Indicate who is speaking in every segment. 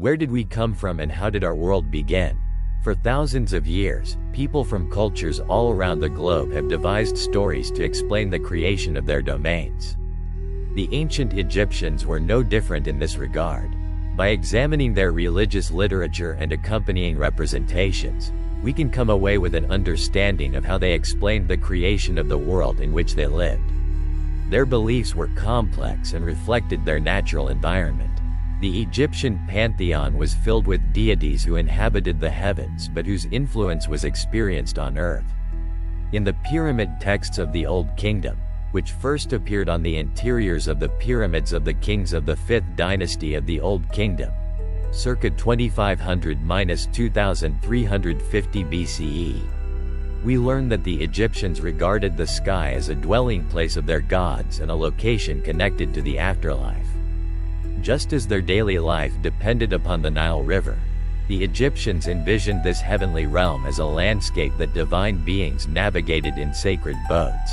Speaker 1: Where did we come from and how did our world begin? For thousands of years, people from cultures all around the globe have devised stories to explain the creation of their domains. The ancient Egyptians were no different in this regard. By examining their religious literature and accompanying representations, we can come away with an understanding of how they explained the creation of the world in which they lived. Their beliefs were complex and reflected their natural environment. The Egyptian pantheon was filled with deities who inhabited the heavens but whose influence was experienced on earth. In the pyramid texts of the Old Kingdom, which first appeared on the interiors of the pyramids of the kings of the 5th dynasty of the Old Kingdom, circa 2500–2350 BCE, we learn that the Egyptians regarded the sky as a dwelling place of their gods and a location connected to the afterlife. Just as their daily life depended upon the Nile River, the Egyptians envisioned this heavenly realm as a landscape that divine beings navigated in sacred boats.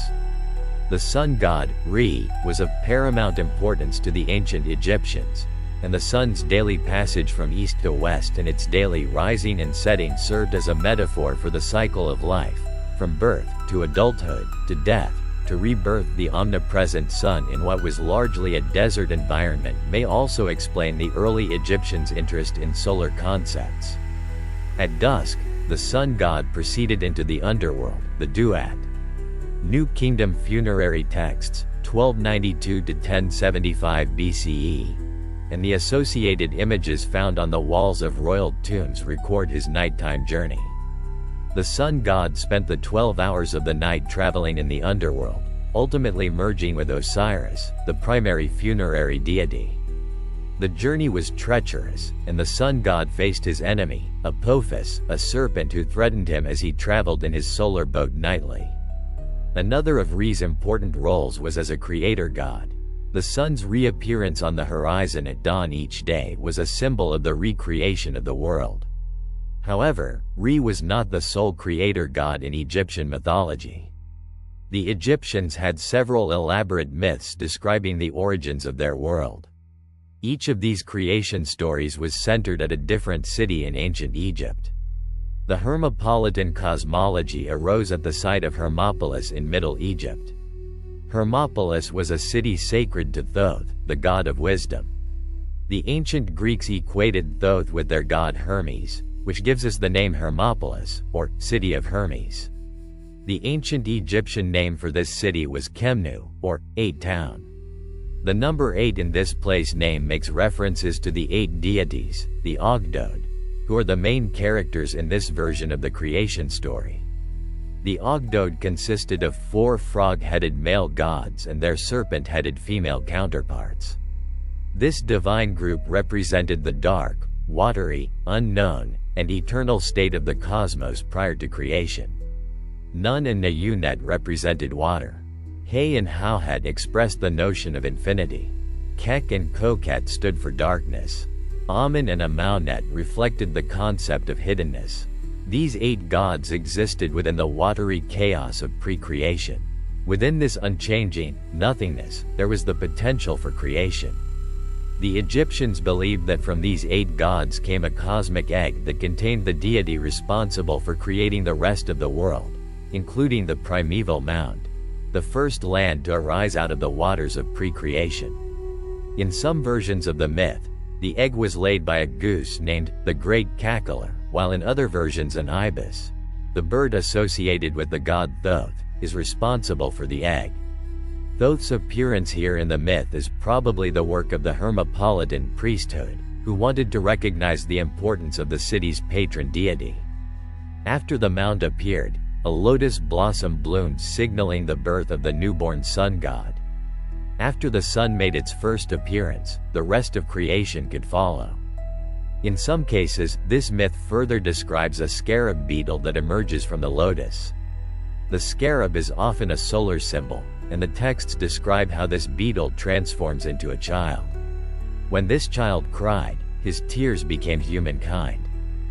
Speaker 1: The sun god, Re, was of paramount importance to the ancient Egyptians, and the sun's daily passage from east to west and its daily rising and setting served as a metaphor for the cycle of life, from birth to adulthood to death to rebirth. The omnipresent sun in what was largely a desert environment may also explain the early Egyptians' interest in solar concepts. At dusk, the sun god proceeded into the underworld, the Duat. New Kingdom funerary texts, 1292–1075 BCE, and the associated images found on the walls of royal tombs record his nighttime journey. The sun god spent the 12 hours of the night traveling in the underworld, ultimately merging with Osiris, the primary funerary deity. The journey was treacherous, and the sun god faced his enemy, Apophis, a serpent who threatened him as he traveled in his solar boat nightly. Another of Re's important roles was as a creator god. The sun's reappearance on the horizon at dawn each day was a symbol of the recreation of the world. However, Re was not the sole creator god in Egyptian mythology. The Egyptians had several elaborate myths describing the origins of their world. Each of these creation stories was centered at a different city in ancient Egypt. The Hermopolitan cosmology arose at the site of Hermopolis in Middle Egypt. Hermopolis was a city sacred to Thoth, the god of wisdom. The ancient Greeks equated Thoth with their god Hermes, which gives us the name Hermopolis, or City of Hermes. The ancient Egyptian name for this city was Khnum, or 8 town. The number 8 in this place name makes references to the 8 deities, the Ogdoad, who are the main characters in this version of the creation story. The Ogdoad consisted of 4 frog-headed male gods and their serpent-headed female counterparts. This divine group represented the dark, watery, unknown, and eternal state of the cosmos prior to creation. Nun and Nayunet represented water. Hay and Hauhat expressed the notion of infinity. Kek and Koket stood for darkness. Amun and Amunet reflected the concept of hiddenness. These 8 gods existed within the watery chaos of pre-creation. Within this unchanging nothingness, there was the potential for creation. The Egyptians believed that from these 8 gods came a cosmic egg that contained the deity responsible for creating the rest of the world, including the primeval mound, the first land to arise out of the waters of pre-creation. In some versions of the myth, the egg was laid by a goose named the Great Cackler, while in other versions an ibis, the bird associated with the god Thoth, is responsible for the egg. Thoth's appearance here in the myth is probably the work of the Hermopolitan priesthood, who wanted to recognize the importance of the city's patron deity. After the mound appeared, a lotus blossom bloomed, signaling the birth of the newborn sun god. After the sun made its first appearance, the rest of creation could follow. In some cases, this myth further describes a scarab beetle that emerges from the lotus. The scarab is often a solar symbol, and the texts describe how this beetle transforms into a child. When this child cried, his tears became humankind.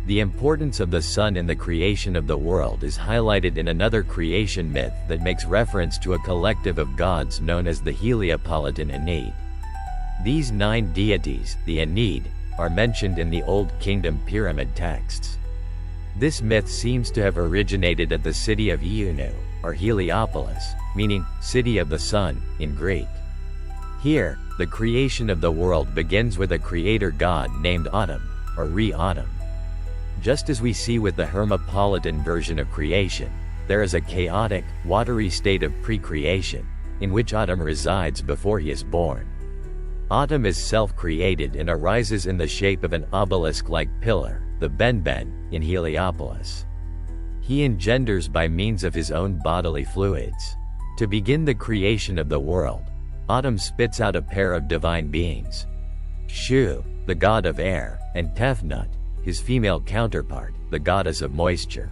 Speaker 1: The importance of the sun in the creation of the world is highlighted in another creation myth that makes reference to a collective of gods known as the Heliopolitan Ennead. These 9 deities, the Ennead, are mentioned in the Old Kingdom pyramid texts. This myth seems to have originated at the city of Iunu, or Heliopolis, meaning city of the sun in Greek. Here, the creation of the world begins with a creator god named Atum, or Atum. Just as we see with the Hermopolitan version of creation, there is a chaotic, watery state of pre-creation, in which Atum resides before he is born. Atum is self-created and arises in the shape of an obelisk-like pillar, the benben, in Heliopolis. He engenders by means of his own bodily fluids. To begin the creation of the world, Atum spits out a pair of divine beings, Shu, the god of air, and Tefnut, his female counterpart, the goddess of moisture.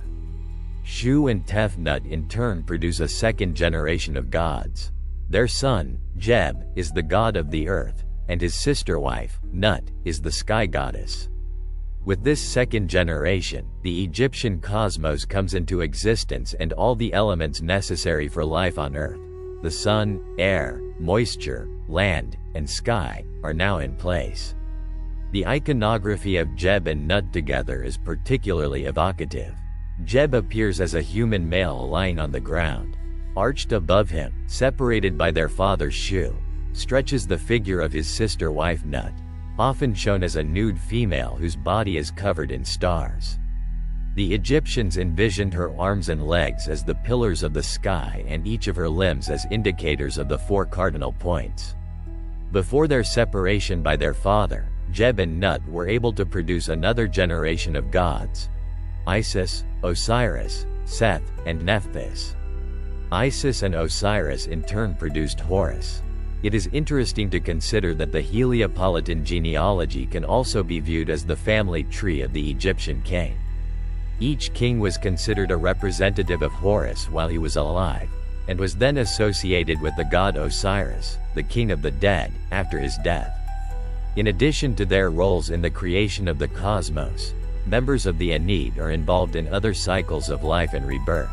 Speaker 1: Shu and Tefnut in turn produce a second generation of gods. Their son, Jeb, is the god of the earth, and his sister wife, Nut, is the sky goddess. With this second generation, the Egyptian cosmos comes into existence, and all the elements necessary for life on earth, the sun, air, moisture, land, and sky, are now in place. The iconography of Jeb and Nut together is particularly evocative. Jeb appears as a human male lying on the ground. Arched above him, separated by their father Shu, stretches the figure of his sister wife Nut, often shown as a nude female whose body is covered in stars. The Egyptians envisioned her arms and legs as the pillars of the sky and each of her limbs as indicators of the four cardinal points. Before their separation by their father, Jeb and Nut were able to produce another generation of gods: Isis, Osiris, Seth, and Nephthys. Isis and Osiris in turn produced Horus. It is interesting to consider that the Heliopolitan genealogy can also be viewed as the family tree of the Egyptian king. Each king was considered a representative of Horus while he was alive, and was then associated with the god Osiris, the king of the dead, after his death. In addition to their roles in the creation of the cosmos, members of the Ennead are involved in other cycles of life and rebirth.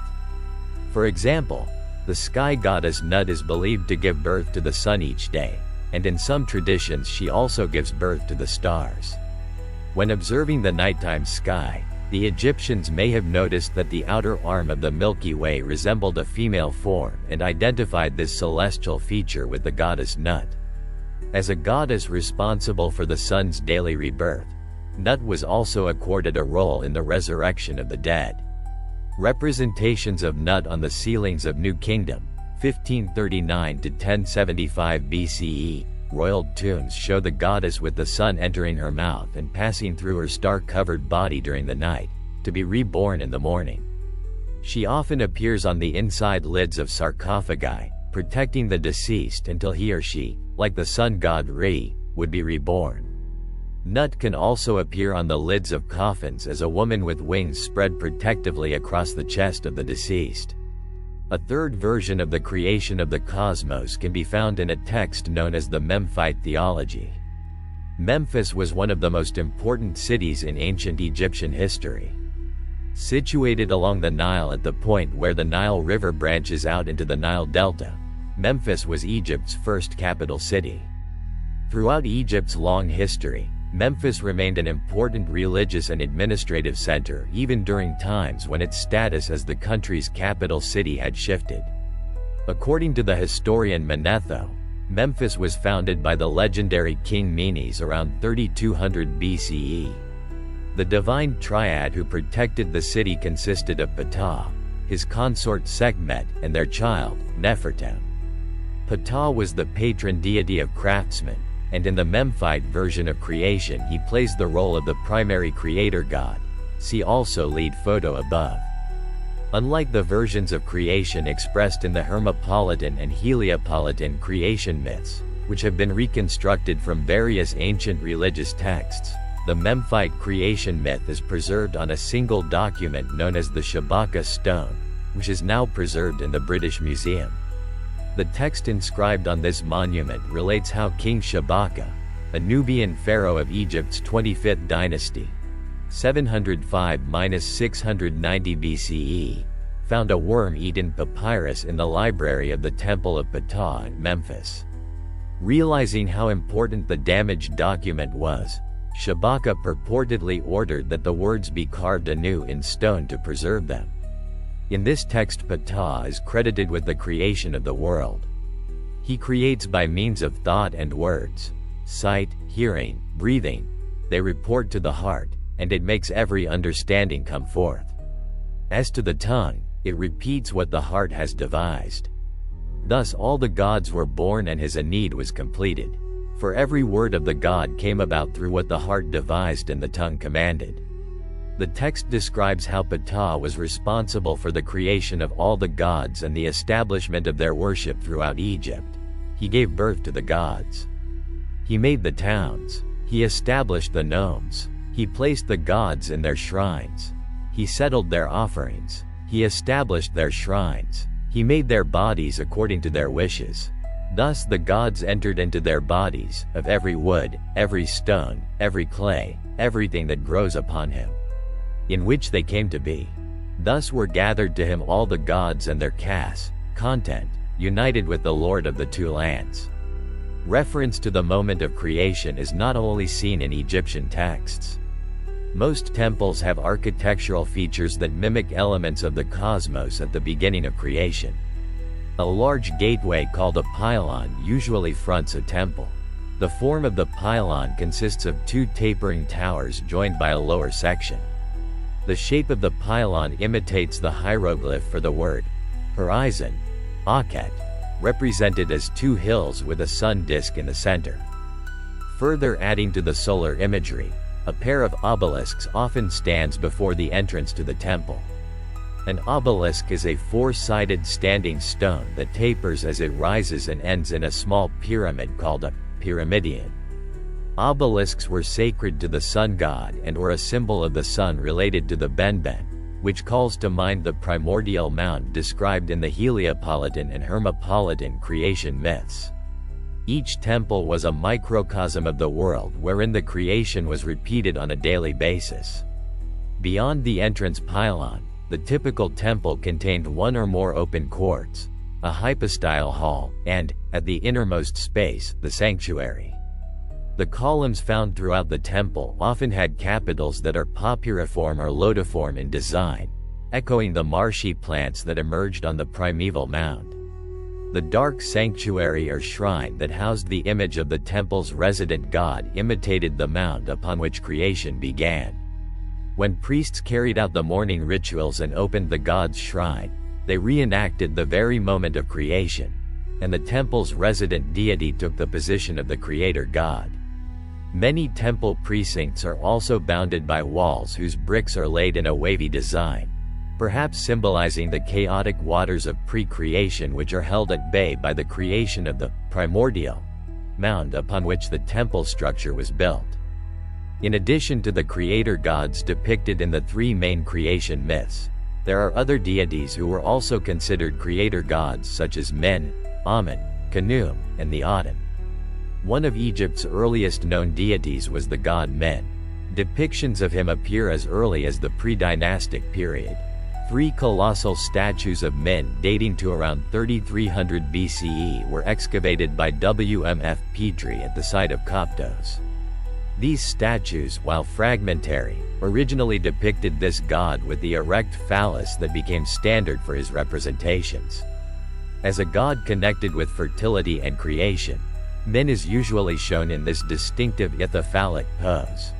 Speaker 1: For example, the sky goddess Nut is believed to give birth to the sun each day, and in some traditions she also gives birth to the stars. When observing the nighttime sky, the Egyptians may have noticed that the outer arm of the Milky Way resembled a female form and identified this celestial feature with the goddess Nut. As a goddess responsible for the sun's daily rebirth, Nut was also accorded a role in the resurrection of the dead. Representations of Nut on the ceilings of New Kingdom, 1539 to 1075 BCE, royal tombs show the goddess with the sun entering her mouth and passing through her star-covered body during the night, to be reborn in the morning. She often appears on the inside lids of sarcophagi, protecting the deceased until he or she, like the sun god Re, would be reborn. Nut can also appear on the lids of coffins as a woman with wings spread protectively across the chest of the deceased. A third version of the creation of the cosmos can be found in a text known as the Memphite theology. Memphis was one of the most important cities in ancient Egyptian history. Situated along the Nile at the point where the Nile River branches out into the Nile Delta, Memphis was Egypt's first capital city. Throughout Egypt's long history, Memphis remained an important religious and administrative center even during times when its status as the country's capital city had shifted. According to the historian Manetho, Memphis was founded by the legendary King Menes around 3200 BCE. The divine triad who protected the city consisted of Ptah, his consort Sekhmet, and their child, Nefertem. Ptah was the patron deity of craftsmen, and in the Memphite version of creation he plays the role of the primary creator god. See also lead photo above. Unlike the versions of creation expressed in the Hermopolitan and Heliopolitan creation myths, which have been reconstructed from various ancient religious texts, the Memphite creation myth is preserved on a single document known as the Shabaka stone, which is now preserved in the British Museum. The text inscribed on this monument relates how King Shabaka, a Nubian pharaoh of Egypt's 25th dynasty, 705–690 BCE, found a worm-eaten papyrus in the library of the Temple of Ptah in Memphis. Realizing how important the damaged document was, Shabaka purportedly ordered that the words be carved anew in stone to preserve them. In this text, Ptah is credited with the creation of the world. He creates by means of thought and words, sight, hearing, breathing. They report to the heart, and it makes every understanding come forth. As to the tongue, it repeats what the heart has devised. Thus all the gods were born and his Aeneid was completed. For every word of the god came about through what the heart devised and the tongue commanded. The text describes how Ptah was responsible for the creation of all the gods and the establishment of their worship throughout Egypt. He gave birth to the gods. He made the towns. He established the nomes. He placed the gods in their shrines. He settled their offerings. He established their shrines. He made their bodies according to their wishes. Thus the gods entered into their bodies, of every wood, every stone, every clay, everything that grows upon him, in which they came to be. Thus were gathered to him all the gods and their castes, content, united with the Lord of the two lands. Reference to the moment of creation is not only seen in Egyptian texts. Most temples have architectural features that mimic elements of the cosmos at the beginning of creation. A large gateway called a pylon usually fronts a temple. The form of the pylon consists of two tapering towers joined by a lower section. The shape of the pylon imitates the hieroglyph for the word horizon, Akhet, represented as two hills with a sun disk in the center. Further adding to the solar imagery, a pair of obelisks often stands before the entrance to the temple. An obelisk is a four-sided standing stone that tapers as it rises and ends in a small pyramid called a pyramidion. Obelisks were sacred to the sun god and were a symbol of the sun related to the benben, which calls to mind the primordial mound described in the Heliopolitan and Hermopolitan creation myths. Each temple was a microcosm of the world wherein the creation was repeated on a daily basis. Beyond the entrance pylon, the typical temple contained one or more open courts, a hypostyle hall, and, at the innermost space, the sanctuary. The columns found throughout the temple often had capitals that are papyriform or lotiform in design, echoing the marshy plants that emerged on the primeval mound. The dark sanctuary or shrine that housed the image of the temple's resident god imitated the mound upon which creation began. When priests carried out the morning rituals and opened the god's shrine, they reenacted the very moment of creation, and the temple's resident deity took the position of the creator god. Many temple precincts are also bounded by walls whose bricks are laid in a wavy design, perhaps symbolizing the chaotic waters of pre-creation which are held at bay by the creation of the primordial mound upon which the temple structure was built. In addition to the creator gods depicted in the three main creation myths, there are other deities who were also considered creator gods such as Men, Amun, Khnum, and the Aten. One of Egypt's earliest known deities was the god Men. Depictions of him appear as early as the pre-dynastic period. Three colossal statues of Men dating to around 3300 BCE were excavated by WMF Petrie at the site of Koptos. These statues, while fragmentary, originally depicted this god with the erect phallus that became standard for his representations. As a god connected with fertility and creation, Men is usually shown in this distinctive ithyphallic pose.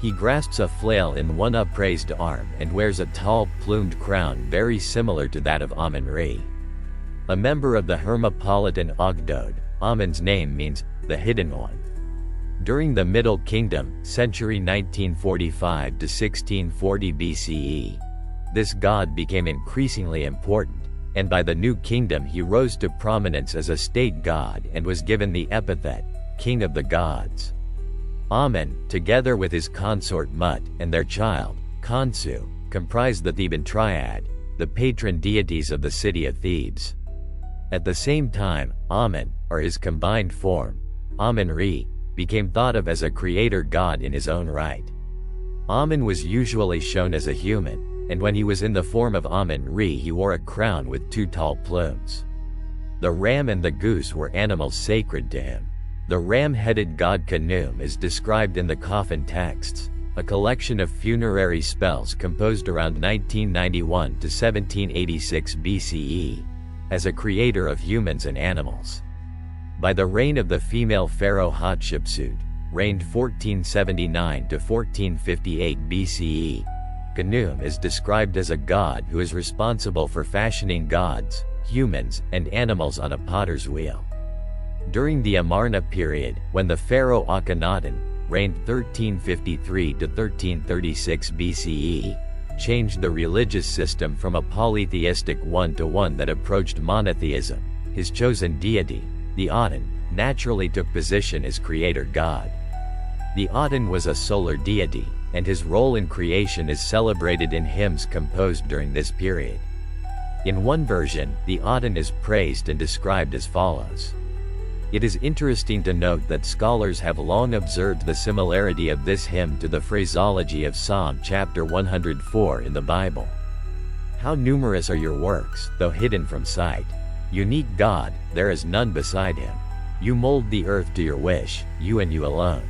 Speaker 1: He grasps a flail in one upraised arm and wears a tall, plumed crown very similar to that of Amun-Re. A member of the Hermopolitan Ogdoad, Amun's name means, the Hidden One. During the Middle Kingdom, century 1945 to 1640 BCE, this god became increasingly important, and by the New Kingdom he rose to prominence as a state god and was given the epithet, King of the Gods. Amun, together with his consort Mut and their child, Khonsu, comprised the Theban triad, the patron deities of the city of Thebes. At the same time, Amun, or his combined form, Amun-Re, became thought of as a creator god in his own right. Amun was usually shown as a human, and when he was in the form of Amun-Re he wore a crown with two tall plumes. The ram and the goose were animals sacred to him. The ram-headed god Khnum is described in the coffin texts, a collection of funerary spells composed around 1991 to 1786 BCE, as a creator of humans and animals. By the reign of the female pharaoh Hatshepsut, reigned 1479 to 1458 BCE, Khnum is described as a god who is responsible for fashioning gods, humans, and animals on a potter's wheel. During the Amarna period, when the pharaoh Akhenaten, reigned 1353 to 1336 BCE, changed the religious system from a polytheistic one to one that approached monotheism, his chosen deity, the Aten, naturally took position as creator god. The Aten was a solar deity, and his role in creation is celebrated in hymns composed during this period. In one version, the Aten is praised and described as follows. It is interesting to note that scholars have long observed the similarity of this hymn to the phraseology of Psalm chapter 104 in the Bible. How numerous are your works, though hidden from sight. Unique God, there is none beside him. You mold the earth to your wish, you and you alone.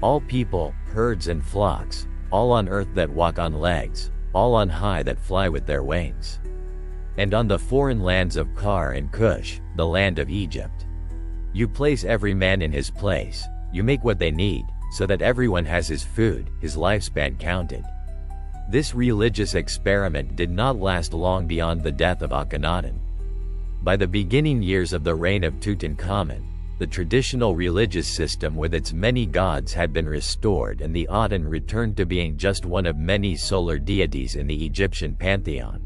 Speaker 1: All people, herds and flocks, all on earth that walk on legs, all on high that fly with their wings. And on the foreign lands of Kar and Cush, the land of Egypt. You place every man in his place, you make what they need, so that everyone has his food, his lifespan counted. This religious experiment did not last long beyond the death of Akhenaten. By the beginning years of the reign of Tutankhamun, the traditional religious system with its many gods had been restored and the Aten returned to being just one of many solar deities in the Egyptian pantheon.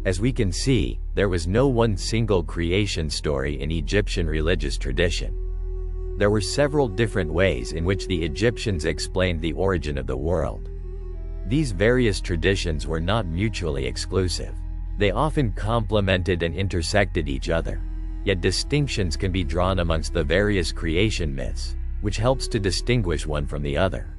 Speaker 1: As we can see, there was no one single creation story in Egyptian religious tradition. There were several different ways in which the Egyptians explained the origin of the world. These various traditions were not mutually exclusive. They often complemented and intersected each other. Yet distinctions can be drawn amongst the various creation myths, which helps to distinguish one from the other.